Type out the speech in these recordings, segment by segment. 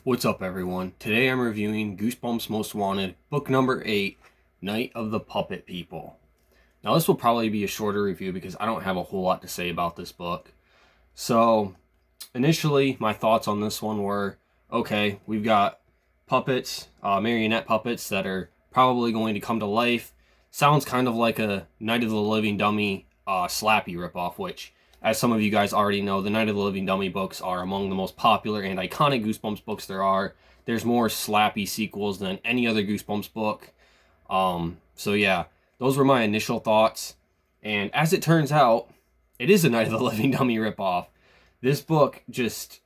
What's up, everyone? Today I'm reviewing Goosebumps Most Wanted, book number 8, Night of the Puppet People. Now, this will probably be a shorter review because I don't have a whole lot to say about this book. So, initially, my thoughts on this one were, okay, we've got puppets, marionette puppets that are probably going to come to life. Sounds kind of like a Night of the Living Dummy Slappy ripoff, which, as some of you guys already know, the Night of the Living Dummy books are among the most popular and iconic Goosebumps books there are. There's more Slappy sequels than any other Goosebumps book. So yeah, those were my initial thoughts. And as it turns out, it is a Night of the Living Dummy ripoff. This book just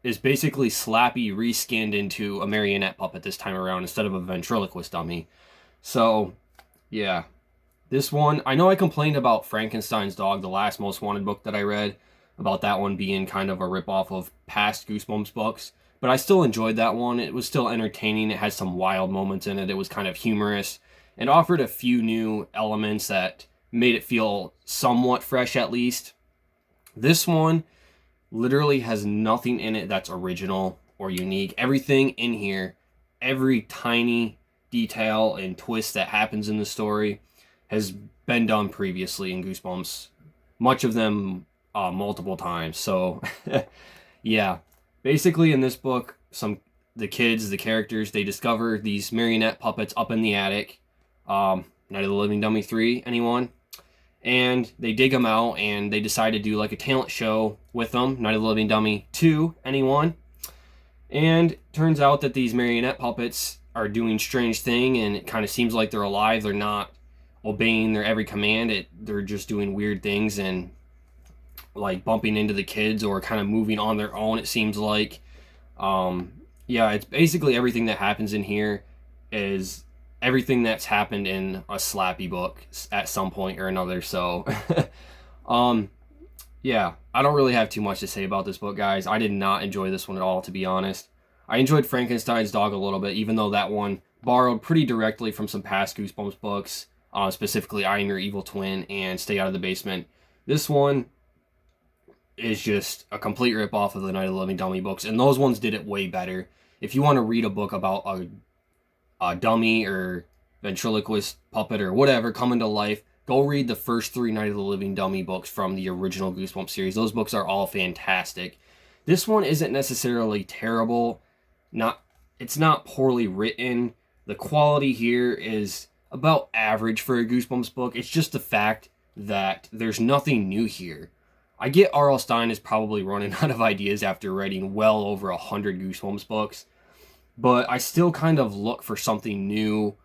is basically Slappy reskinned into a marionette puppet this time around instead of a ventriloquist dummy. So, yeah. This one, I know I complained about Frankenstein's Dog, the last Most Wanted book that I read, about that one being kind of a ripoff of past Goosebumps books, but I still enjoyed that one. It was still entertaining. It had some wild moments in it. It was kind of humorous and offered a few new elements that made it feel somewhat fresh at least. This one literally has nothing in it that's original or unique. Everything in here, every tiny detail and twist that happens in the story has been done previously in Goosebumps, much of them multiple times. So, yeah, basically in this book, the characters, they discover these marionette puppets up in the attic. Night of the Living Dummy 3, anyone? And they dig them out, and they decide to do like a talent show with them. Night of the Living Dummy 2, anyone? And turns out that these marionette puppets are doing strange thing, and it kind of seems like they're alive. They're not obeying their every command. They're just doing weird things and like bumping into the kids or kind of moving on their own, it seems like. Yeah, it's basically everything that happens in here is everything that's happened in a Slappy book at some point or another. So, yeah, I don't really have too much to say about this book, guys. I did not enjoy this one at all, to be honest. I enjoyed Frankenstein's Dog a little bit, even though that one borrowed pretty directly from some past Goosebumps books, specifically I Am Your Evil Twin and Stay Out of the Basement. This one is just a complete ripoff of the Night of the Living Dummy books, and those ones did it way better. If you want to read a book about a dummy or ventriloquist puppet or whatever coming to life, go read the first 3 Night of the Living Dummy books from the original Goosebumps series. Those books are all fantastic. This one isn't necessarily terrible. It's not poorly written. The quality here is about average for a Goosebumps book. It's just the fact that there's nothing new here. I get R.L. Stine is probably running out of ideas after writing well over 100 Goosebumps books, but I still kind of look for something new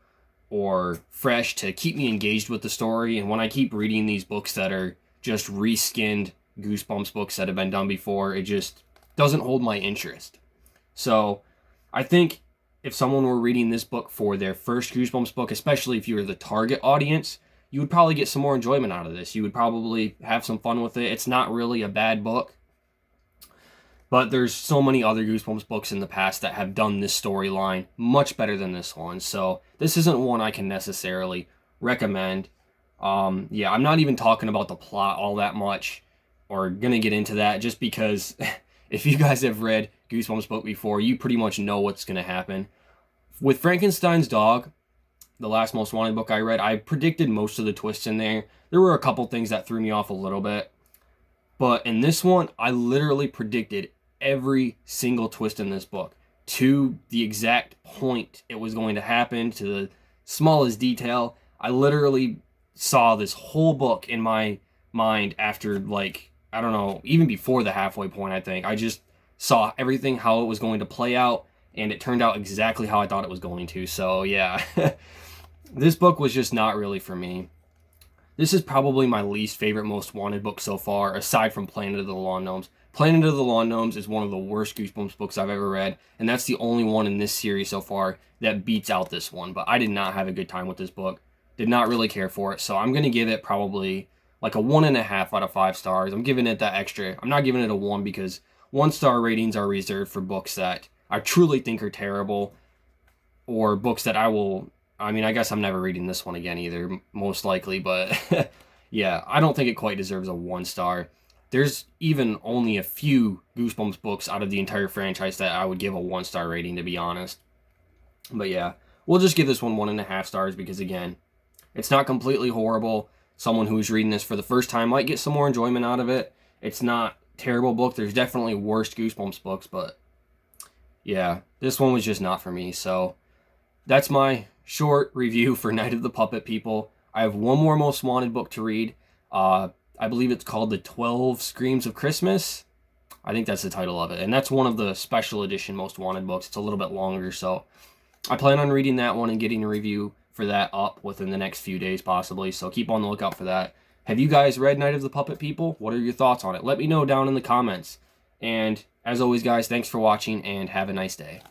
or fresh to keep me engaged with the story. And when I keep reading these books that are just reskinned Goosebumps books that have been done before, it just doesn't hold my interest. So I think if someone were reading this book for their first Goosebumps book, especially if you were the target audience, you would probably get some more enjoyment out of this. You would probably have some fun with it. It's not really a bad book, but there's so many other Goosebumps books in the past that have done this storyline much better than this one. So this isn't one I can necessarily recommend. Yeah, I'm not even talking about the plot all that much or gonna get into that just because if you guys have read Goosebumps book before, you pretty much know what's gonna happen. With Frankenstein's Dog, the last Most Wanted book I read, I predicted most of the twists in there. There were a couple things that threw me off a little bit. But in this one, I literally predicted every single twist in this book to the exact point it was going to happen, to the smallest detail. I literally saw this whole book in my mind after, like, I don't know, even before the halfway point, I think. I just saw everything, how it was going to play out, and it turned out exactly how I thought it was going to. So, yeah. This book was just not really for me. This is probably my least favorite Most Wanted book so far, aside from Planet of the Lawn Gnomes. Planet of the Lawn Gnomes is one of the worst Goosebumps books I've ever read, and that's the only one in this series so far that beats out this one. But I did not have a good time with this book. Did not really care for it, so I'm going to give it probably like a 1.5 out of 5 stars. I'm giving it that extra. I'm not giving it a 1 because 1-star ratings are reserved for books that I truly think are terrible, or books that I guess I'm never reading this one again either, most likely, but yeah, I don't think it quite deserves a 1 star. there's even only a few Goosebumps books out of the entire franchise that I would give a 1-star rating, to be honest. But yeah, we'll just give this one 1.5 stars because, again, it's not completely horrible. Someone who's reading this for the first time might get some more enjoyment out of it. It's not a terrible book. There's definitely worse Goosebumps books, but yeah, this one was just not for me. So that's my short review for Night of the Puppet People. I have one more Most Wanted book to read. I believe it's called The 12 Screams of Christmas. I think that's the title of it. And that's one of the special edition Most Wanted books. It's a little bit longer, so I plan on reading that one and getting a review for that up within the next few days, possibly. So keep on the lookout for that. Have you guys read Night of the Puppet People? What are your thoughts on it? Let me know down in the comments. And as always, guys, thanks for watching and have a nice day.